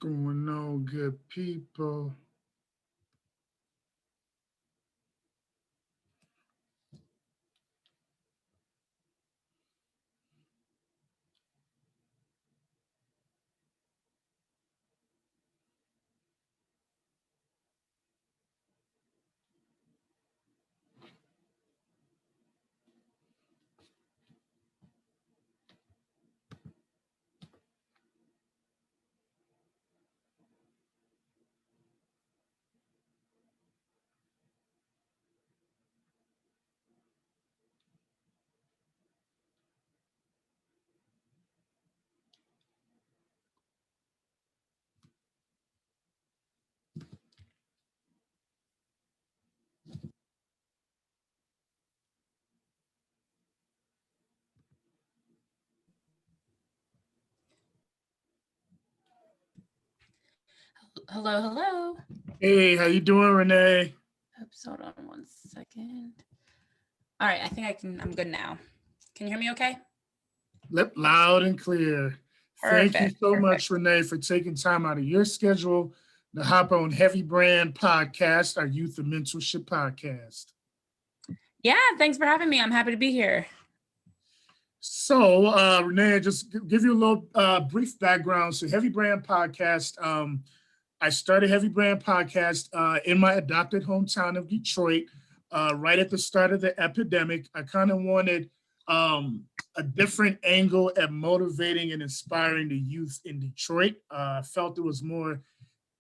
Going on, good people? Hello, hello. Hey, how you doing, Renee? Oops, hold on 1 second. All right, I think I'm good now. Can you hear me okay? Lip loud and clear. Thank you Perfect. so much, Renee, for taking time out of your schedule to hop on Heavy Brand Podcast, our youth and mentorship podcast. Yeah, thanks for having me. I'm happy to be here. So, Renee, just give you a little brief background. So, Heavy Brand Podcast. I started Heavy Brand Podcast in my adopted hometown of Detroit, right at the start of the epidemic. I kind of wanted a different angle at motivating and inspiring the youth in Detroit. I felt it was more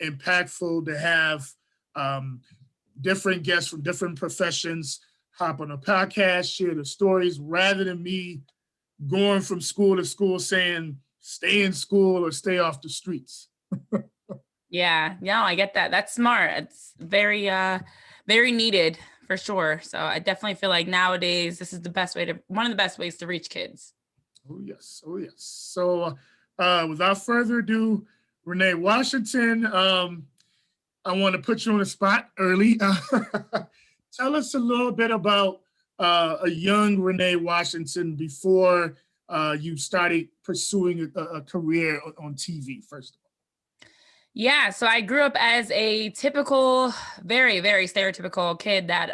impactful to have um, different guests from different professions hop on a podcast, share the stories, rather than me going from school to school saying, stay in school or stay off the streets. Yeah, I get that. That's smart. It's very needed for sure. So I definitely feel like nowadays this is one of the best ways to reach kids. Oh, yes. Oh, yes. So, without further ado, Renee Washington, I want to put you on the spot early. Tell us a little bit about a young Renee Washington before you started pursuing a career on TV, first of all. Yeah, so I grew up as a typical, very stereotypical kid that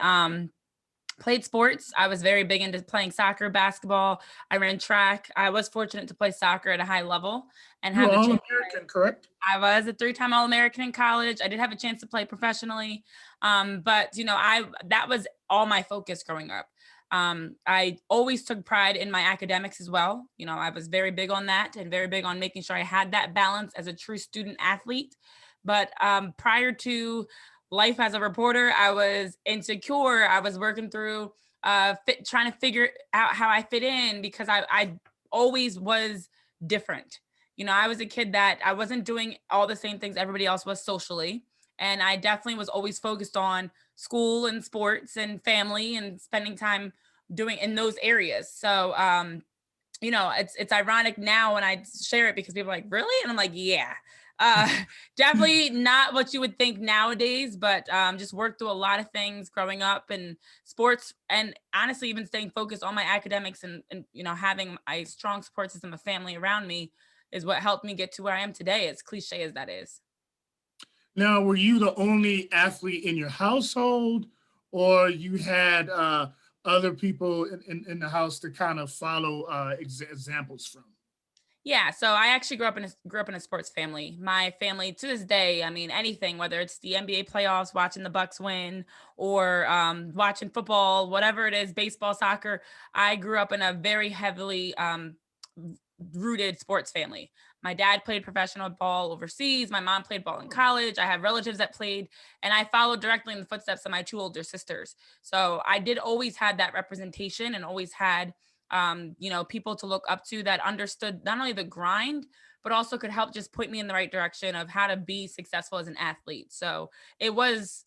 played sports. I was very big into playing soccer, basketball. I ran track. I was fortunate to play soccer at a high level and You're have the chance. All-American, correct? I was a 3-time All-American in college. I did have a chance to play professionally. But that was all my focus growing up. I always took pride in my academics as well. I was very big on that and very big on making sure I had that balance as a true student athlete. But prior to life as a reporter, I was insecure. I was working through trying to figure out how I fit in because I always was different. I was a kid that I wasn't doing all the same things everybody else was socially. And I definitely was always focused on school and sports and family and spending time doing in those areas. So, it's ironic now when I share it because people are like, really? And I'm like, yeah. Uh, Definitely not what you would think nowadays, but just worked through a lot of things growing up in sports and honestly, even staying focused on my academics and having a strong support system of family around me is what helped me get to where I am today, as cliche as that is. Now, were you the only athlete in your household, or you had other people in the house to kind of follow examples from? Yeah, so I actually grew up in a sports family. My family to this day, I mean, anything, whether it's the NBA playoffs, watching the Bucks win, or watching football, whatever it is, baseball, soccer. I grew up in a very heavily rooted sports family. My dad played professional ball overseas. My mom played ball in college. I have relatives that played, and I followed directly in the footsteps of my 2 older sisters. So I did always had that representation and always had people to look up to that understood not only the grind, but also could help just point me in the right direction of how to be successful as an athlete. So it was,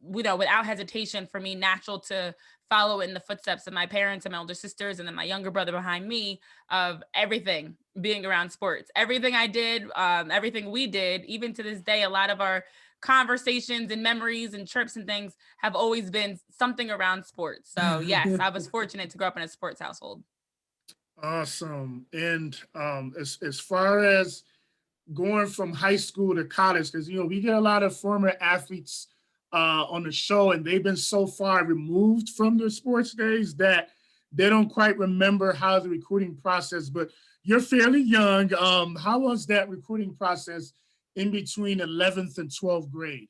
without hesitation for me, natural to follow in the footsteps of my parents and my older sisters, and then my younger brother behind me, of everything being around sports. Everything I did, everything we did, even to this day, a lot of our conversations and memories and trips and things have always been something around sports. So yes, I was fortunate to grow up in a sports household. Awesome. And as far as going from high school to college? Because, we get a lot of former athletes on the show, and they've been so far removed from their sports days that they don't quite remember how the recruiting process, but you're fairly young. How was that recruiting process in between 11th and 12th grade?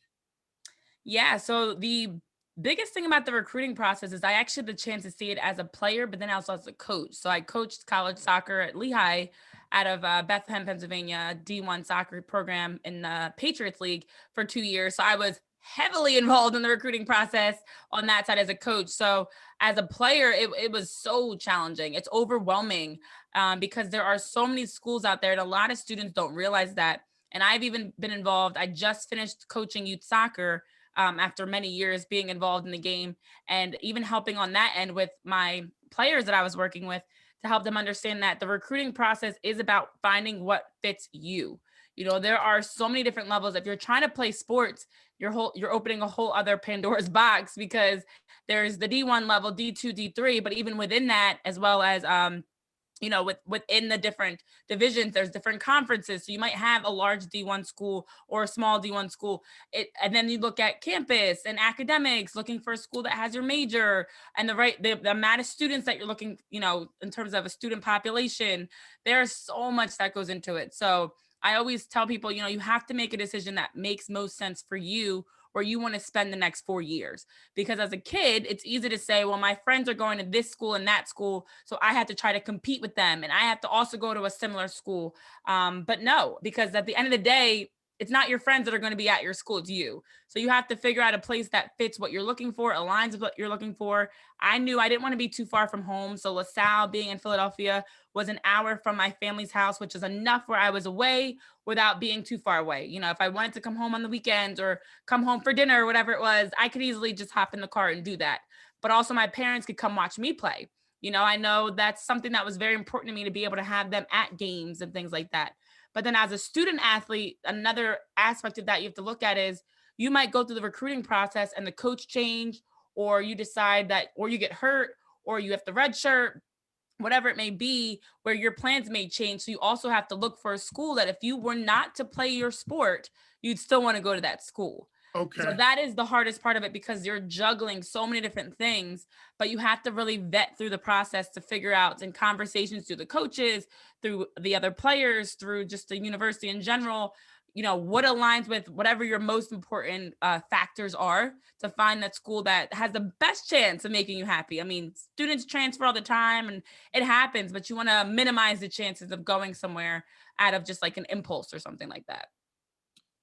Yeah. So the biggest thing about the recruiting process is I actually had the chance to see it as a player, but then also as a coach. So I coached college soccer at Lehigh out of Bethlehem, Pennsylvania, D1 soccer program in the Patriots League for 2 years. So I was heavily involved in the recruiting process on that side as a coach. So as a player, it was so challenging. It's overwhelming because there are so many schools out there, and a lot of students don't realize that. And I've even been involved. I just finished coaching youth soccer after many years being involved in the game, and even helping on that end with my players that I was working with to help them understand that the recruiting process is about finding what fits you. There are so many different levels. If you're trying to play sports, you're opening a whole other Pandora's box, because there's the D1 level, D2, D3, but even within that, as well as within the different divisions, there's different conferences. So you might have a large D1 school or a small D1 school. And then you look at campus and academics, looking for a school that has your major and the amount of students that you're looking, in terms of a student population. There's so much that goes into it. So I always tell people, you have to make a decision that makes most sense for you, where you want to spend the next 4 years. Because as a kid, it's easy to say, well, my friends are going to this school and that school, so I have to try to compete with them, and I have to also go to a similar school. But no, because at the end of the day, it's not your friends that are going to be at your school, it's you. So you have to figure out a place that fits what you're looking for, aligns with what you're looking for. I knew I didn't want to be too far from home. So LaSalle, being in Philadelphia, was an hour from my family's house, which is enough where I was away without being too far away. If I wanted to come home on the weekends or come home for dinner or whatever it was, I could easily just hop in the car and do that. But also my parents could come watch me play. I know that's something that was very important to me, to be able to have them at games and things like that. But then as a student athlete, another aspect of that you have to look at is you might go through the recruiting process and the coach change, or you decide that, or you get hurt, or you have to redshirt, whatever it may be, where your plans may change. So you also have to look for a school that if you were not to play your sport, you'd still want to go to that school. So Okay. that is the hardest part of it, because you're juggling so many different things, but you have to really vet through the process to figure out, in conversations through the coaches, through the other players, through just the university in general, what aligns with whatever your most important factors are, to find that school that has the best chance of making you happy. I mean, students transfer all the time and it happens, but you want to minimize the chances of going somewhere out of just like an impulse or something like that.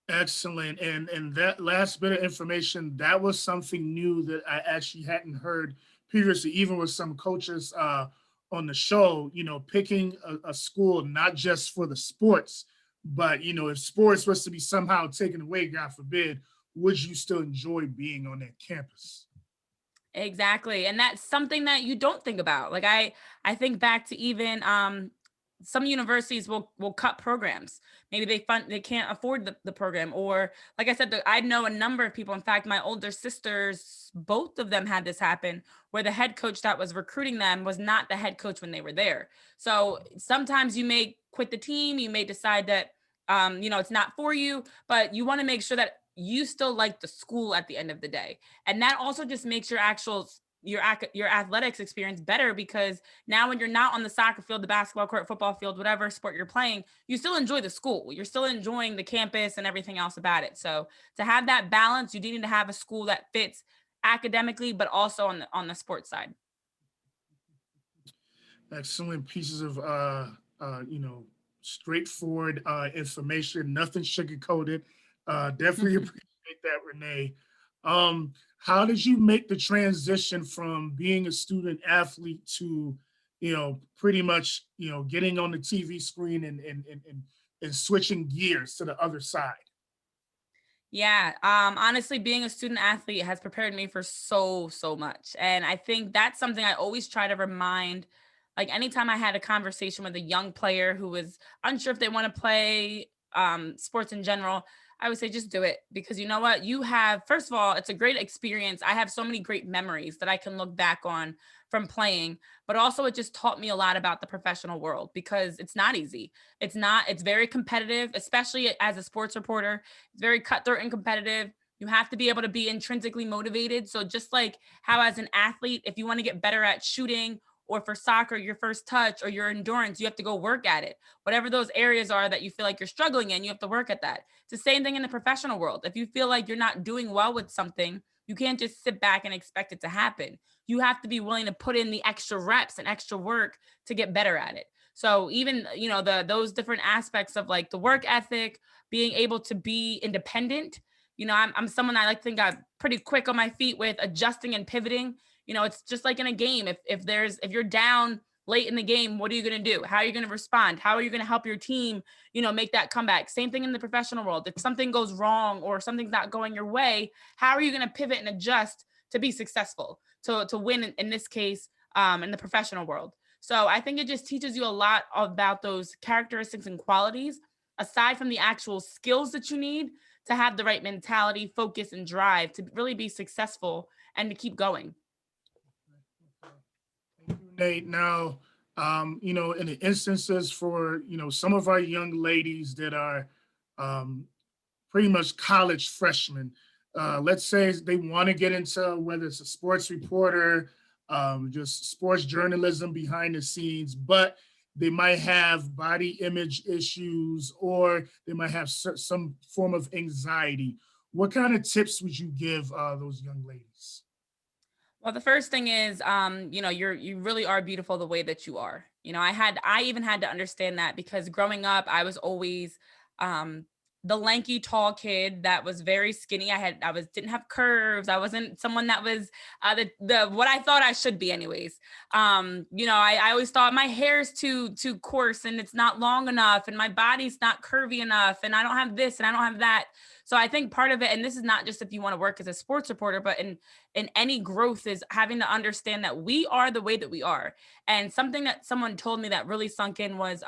Excellent. And that last bit of information, that was something new that I actually hadn't heard previously, even with some coaches on the show, picking a school not just for the sports, but if sports was to be somehow taken away, God forbid, would you still enjoy being on that campus? Exactly. And that's something that you don't think about. Like I think back to even some universities will cut programs. Maybe they can't afford the program, or like I said, I know a number of people. In fact, my older sisters, both of them had this happen, where the head coach that was recruiting them was not the head coach when they were there. So sometimes you may quit the team, you may decide that it's not for you, but you want to make sure that you still like the school at the end of the day. And that also just makes your athletics experience better, because now when you're not on the soccer field, the basketball court, football field, whatever sport you're playing, you still enjoy the school, you're still enjoying the campus and everything else about it. So to have that balance, you do need to have a school that fits academically, but also on the sports side. Excellent pieces of straightforward information, nothing sugar coated. Definitely appreciate that, Renee. How did you make the transition from being a student athlete to, pretty much, getting on the TV screen and switching gears to the other side? Yeah, honestly, being a student athlete has prepared me for so much. And I think that's something I always try to remind. Like anytime I had a conversation with a young player who was unsure if they want to play sports in general, I would say just do it, because you know what? You have, first of all, it's a great experience. I have so many great memories that I can look back on from playing, but also it just taught me a lot about the professional world, because it's not easy. It's very competitive, especially as a sports reporter. It's very cutthroat and competitive. You have to be able to be intrinsically motivated. So just like how as an athlete, if you want to get better at shooting, or for soccer, your first touch or your endurance, you have to go work at it. Whatever those areas are that you feel like you're struggling in, you have to work at that. It's the same thing in the professional world. If you feel like you're not doing well with something, you can't just sit back and expect it to happen. You have to be willing to put in the extra reps and extra work to get better at it. So even, those different aspects of like the work ethic, being able to be independent. I'm someone I like to think I'm pretty quick on my feet with adjusting and pivoting. It's just like in a game. If you're down late in the game, what are you going to do? How are you going to respond? How are you going to help your team, make that comeback? Same thing in the professional world. If something goes wrong or something's not going your way, how are you going to pivot and adjust to be successful, to win in this case, in the professional world? So I think it just teaches you a lot about those characteristics and qualities, aside from the actual skills that you need to have the right mentality, focus, and drive to really be successful and to keep going. Thank you, Nate. Now, in the instances for, some of our young ladies that are pretty much college freshmen, let's say they want to get into whether it's a sports reporter, just sports journalism behind the scenes, but they might have body image issues, or they might have some form of anxiety. What kind of tips would you give those young ladies? Well, the first thing is, you really are beautiful the way that you are. I even had to understand that, because growing up, I was always, the lanky, tall kid that was very skinny. Didn't have curves. I wasn't someone that was the what I thought I should be, anyways. I always thought my hair is too coarse and it's not long enough, and my body's not curvy enough, and I don't have this and I don't have that. So I think part of it, and this is not just if you want to work as a sports reporter, but in any growth, is having to understand that we are the way that we are. And something that someone told me that really sunk in was,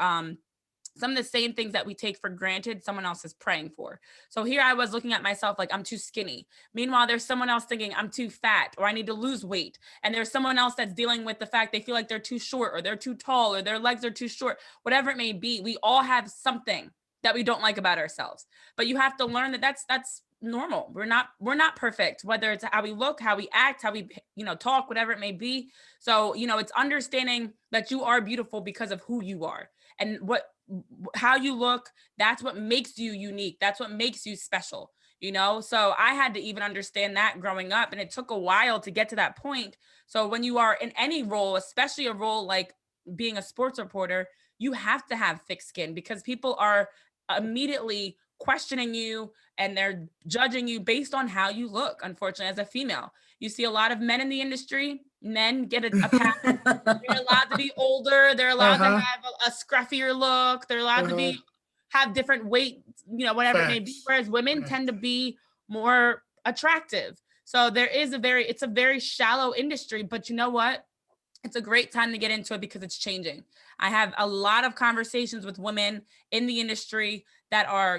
some of the same things that we take for granted, someone else is praying for. So here I was looking at myself like I'm too skinny. Meanwhile, there's someone else thinking I'm too fat, or I need to lose weight. And there's someone else that's dealing with the fact they feel like they're too short, or they're too tall, or their legs are too short, whatever it may be. We all have something that we don't like about ourselves. But you have to learn that that's normal. We're not perfect, whether it's how we look, how we act, how we, talk, whatever it may be. So, it's understanding that you are beautiful because of who you are, and how you look. That's what makes you unique. That's what makes you special, So I had to even understand that growing up, and it took a while to get to that point. So when you are in any role, especially a role like being a sports reporter, you have to have thick skin, because people are immediately questioning you and they're judging you based on how you look. Unfortunately, as a female, you see a lot of men in the industry. Men get a pass. They're allowed to be older. They're allowed to have a scruffier look. They're allowed to have different weight, whatever it may be. Whereas women tend to be more attractive. So it's a very shallow industry, but you know what? It's a great time to get into it because it's changing. I have a lot of conversations with women in the industry that are,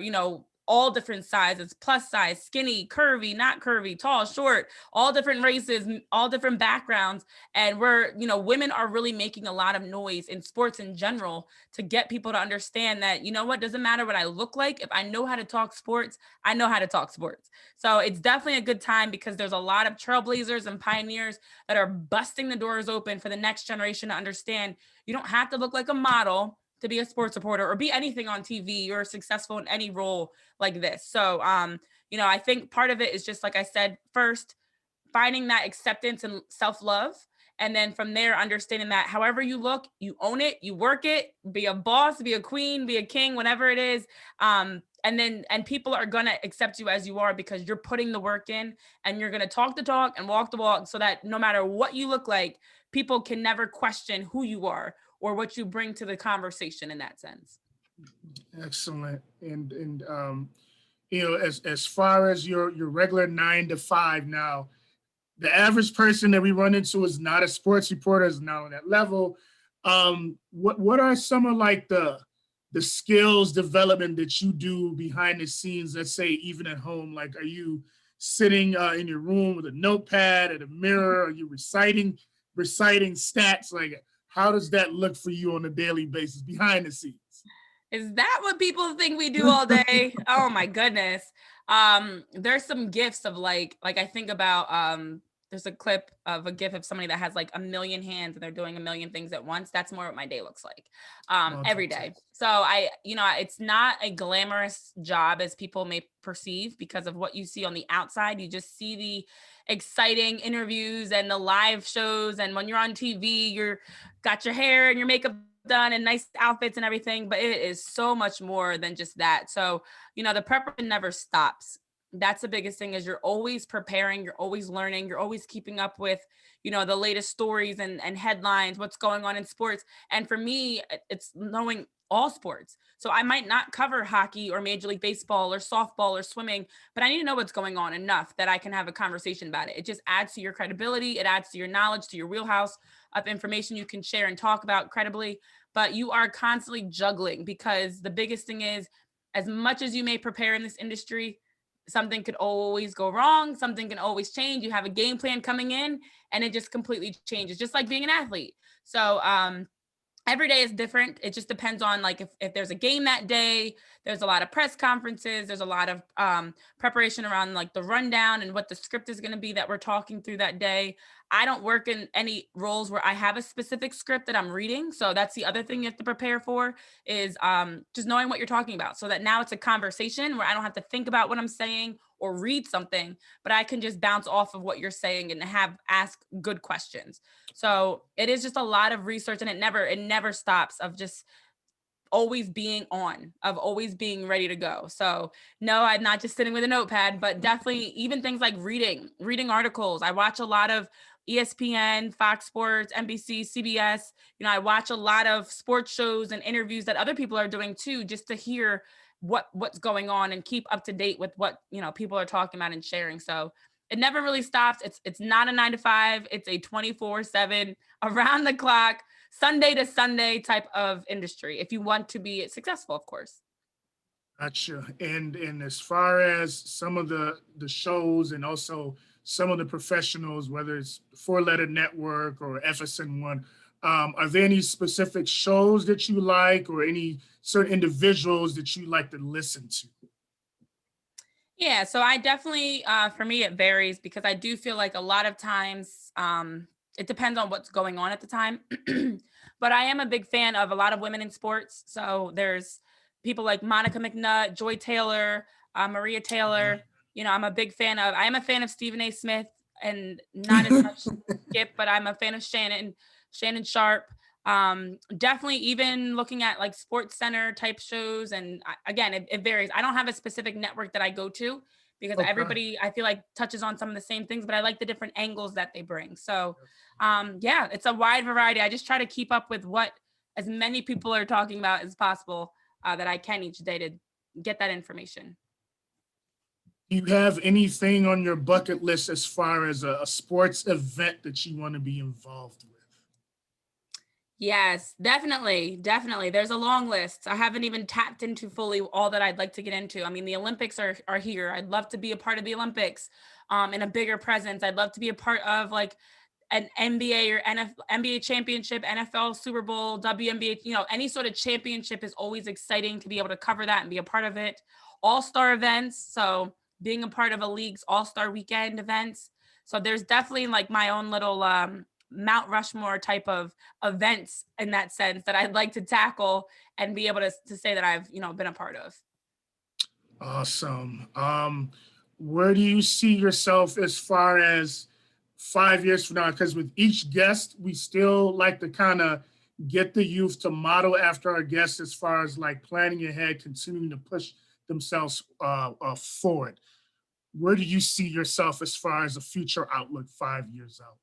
all different sizes, plus size, skinny, curvy, not curvy, tall, short, all different races, all different backgrounds. And women are really making a lot of noise in sports in general to get people to understand that, what, doesn't matter what I look like. If I know how to talk sports, I know how to talk sports. So it's definitely a good time, because there's a lot of trailblazers and pioneers that are busting the doors open for the next generation to understand you don't have to look like a model to be a sports reporter or be anything on TV or successful in any role like this. So, I think part of it is just, like I said, first, finding that acceptance and self-love. And then from there, understanding that however you look, you own it, you work it, be a boss, be a queen, be a king, whatever it is. And people are going to accept you as you are, because you're putting the work in, and you're going to talk the talk and walk the walk, so that no matter what you look like, people can never question who you are or what you bring to the conversation in that sense. Excellent. And as far as your regular 9 to 5 now, the average person that we run into is not a sports reporter, is not on that level. What are some of like the the skills development that you do behind the scenes, let's say even at home? Like, are you sitting in your room with a notepad and a mirror? Are you reciting stats? Like, how does that look for you on a daily basis behind the scenes? Is that what people think we do all day? Oh my goodness. There's some gifts of like I think about there's a clip of a gif of somebody that has like a million hands and they're doing a million things at once. That's more what my day looks like. Every day. So it's not a glamorous job as people may perceive because of what you see on the outside. You just see the exciting interviews and the live shows, and when you're on TV, you're got your hair and your makeup done and nice outfits and everything, but it is so much more than just that. So, the preparation never stops. That's the biggest thing, is you're always preparing, you're always learning, you're always keeping up with, the latest stories and headlines, what's going on in sports. And for me, it's knowing all sports. So I might not cover hockey or Major League Baseball or softball or swimming, but I need to know what's going on enough that I can have a conversation about it. It just adds to your credibility. It adds to your knowledge, to your wheelhouse of information you can share and talk about credibly. But you are constantly juggling, because the biggest thing is, as much as you may prepare in this industry, something could always go wrong. Something can always change. You have a game plan coming in and it just completely changes, just like being an athlete. So, every day is different. It just depends on like if there's a game that day. There's a lot of press conferences. There's a lot of preparation around like the rundown and what the script is going to be that we're talking through that day. I don't work in any roles where I have a specific script that I'm reading. So that's the other thing you have to prepare for, is just knowing what you're talking about, so that now it's a conversation where I don't have to think about what I'm saying or read something, but I can just bounce off of what you're saying and ask good questions. So it is just a lot of research, and it never stops, of just always being on, of always being ready to go. So no, I'm not just sitting with a notepad, but definitely even things like reading articles. I watch a lot of ESPN, Fox Sports, NBC, CBS. I watch a lot of sports shows and interviews that other people are doing too, just to hear what's going on and keep up to date with what, people are talking about and sharing. So it never really stops. It's not a 9 to 5. It's a 24/7, around the clock, Sunday to Sunday type of industry, if you want to be successful, of course. Gotcha. And as far as some of the shows and also some of the professionals, whether it's Four Letter Network or FSN1, are there any specific shows that you like, or any certain individuals that you like to listen to? Yeah, so I definitely, for me, it varies, because I do feel like a lot of times it depends on what's going on at the time. But I am a big fan of a lot of women in sports. So there's people like Monica McNutt, Joy Taylor, Maria Taylor. I am a fan of Stephen A. Smith, and not as much Skip, but I'm a fan of Shannon Sharp. Definitely even looking at like Sports Center type shows. And again, it varies. I don't have a specific network that I go to, because Okay. everybody, I feel like, touches on some of the same things, but I like the different angles that they bring. So yeah, it's a wide variety. I just try to keep up with what as many people are talking about as possible, that I can each day, to get that information. Do you have anything on your bucket list as far as a sports event that you want to be involved with? Yes, definitely. Definitely. There's a long list. I haven't even tapped into fully all that I'd like to get into. I mean, the Olympics are here. I'd love to be a part of the Olympics, in a bigger presence. I'd love to be a part of like an NBA or NBA championship, NFL, Super Bowl, WNBA, any sort of championship is always exciting to be able to cover that and be a part of it. All-star events. So being a part of a league's all-star weekend events. So there's definitely like my own little Mount Rushmore type of events in that sense that I'd like to tackle and be able to say that I've, been a part of. Awesome. Where do you see yourself as far as 5 years from now? Because with each guest, we still like to kind of get the youth to model after our guests as far as like planning ahead, continuing to push themselves forward. Where do you see yourself as far as a future outlook 5 years out?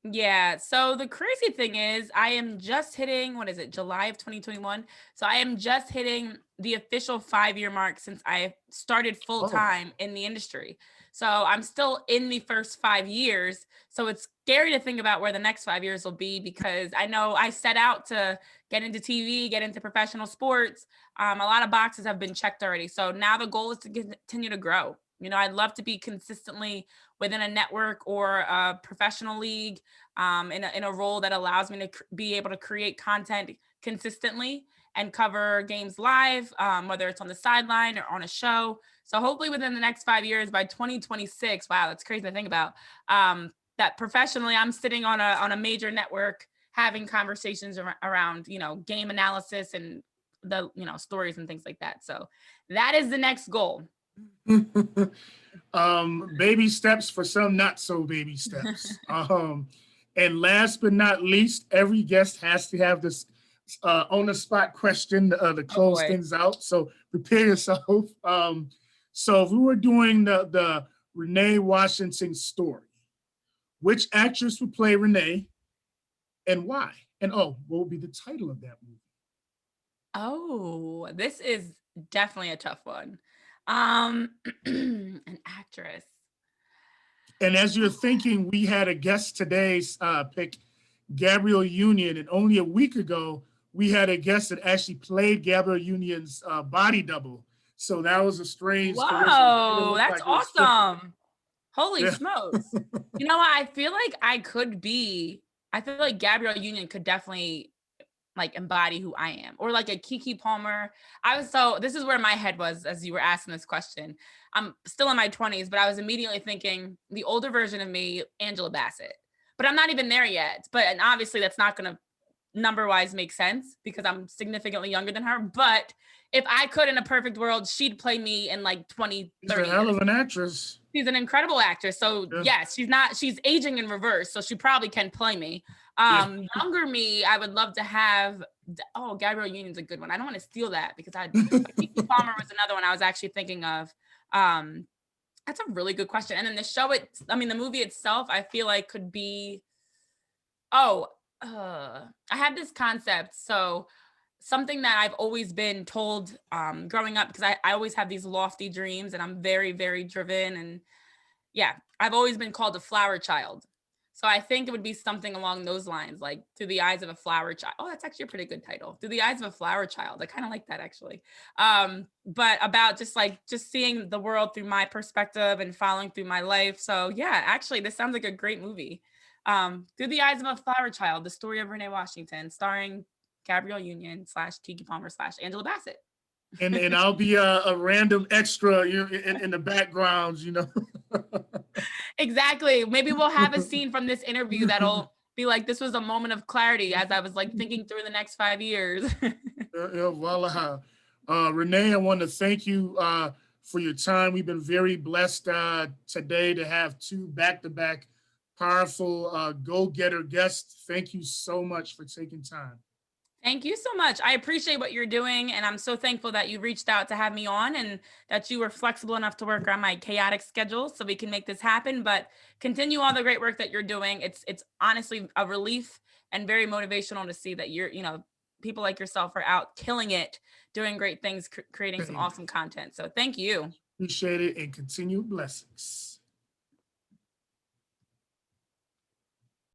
Yeah. So the crazy thing is, I am just hitting, what is it, July of 2021. So I am just hitting the official 5-year mark since I started full Oh, time in the industry. So I'm still in the first 5 years. So it's scary to think about where the next 5 years will be, because I know I set out to get into TV, get into professional sports. A lot of boxes have been checked already. So now the goal is to continue to grow. I'd love to be consistently within a network or a professional league, in a role that allows me to be able to create content consistently and cover games live, whether it's on the sideline or on a show. So hopefully within the next 5 years, by 2026, wow, that's crazy to think about. That professionally, I'm sitting on a major network having conversations around game analysis and the stories and things like that. So that is the next goal. baby steps for some, not so baby steps. And last but not least, every guest has to have this on the spot question to Oh close boy. things out. So prepare yourself. So if we were doing the Renee Washington story, which actress would play Renee and why? And what would be the title of that movie? Oh, this is definitely a tough one. An actress. And as you're thinking, we had a guest today pick Gabrielle Union, and only a week ago we had a guest that actually played Gabrielle Union's body double. So that was a strange coincidence. It didn't Whoa, look that's like it was scripted. awesome. Holy Yeah. smokes. You know what? I feel like Gabrielle Union could definitely like embody who I am, or like a Keke Palmer. This is where my head was as you were asking this question. I'm still in my 20s, but I was immediately thinking the older version of me, Angela Bassett. But I'm not even there yet. And obviously that's not going to number wise make sense because I'm significantly younger than her. But if I could, in a perfect world, she'd play me in like 20, She's a 30 hell years. of an actress. She's an incredible actress. So Yeah. yes, she's aging in reverse. So she probably can play me. Yeah. Younger me, I would love to have, Gabrielle Union's a good one. I don't want to steal that because Keke Palmer was another one I was actually thinking of. That's a really good question. And then the movie itself, I feel like could be, I had this concept. So something that I've always been told growing up, because I always have these lofty dreams and I'm very, very driven. And yeah, I've always been called a flower child. So I think it would be something along those lines, like Through the Eyes of a Flower Child. Oh, that's actually a pretty good title. Through the Eyes of a Flower Child. I kind of like that actually. But about just seeing the world through my perspective and following through my life. So yeah, actually, this sounds like a great movie. Through the Eyes of a Flower Child, the story of Renee Washington, starring Gabrielle Union / Keke Palmer / Angela Bassett. And I'll be a random extra in the backgrounds. Exactly. Maybe we'll have a scene from this interview that'll be like, this was a moment of clarity as I was like thinking through the next 5 years. Voila. Renee, I want to thank you for your time. We've been very blessed today to have two back-to-back powerful go-getter guests. Thank you so much for taking time. Thank you so much. I appreciate what you're doing. And I'm so thankful that you reached out to have me on and that you were flexible enough to work around my chaotic schedule so we can make this happen. But continue all the great work that you're doing. It's honestly a relief and very motivational to see that people like yourself are out killing it, doing great things, creating some awesome content. So thank you. Appreciate it and continue blessings.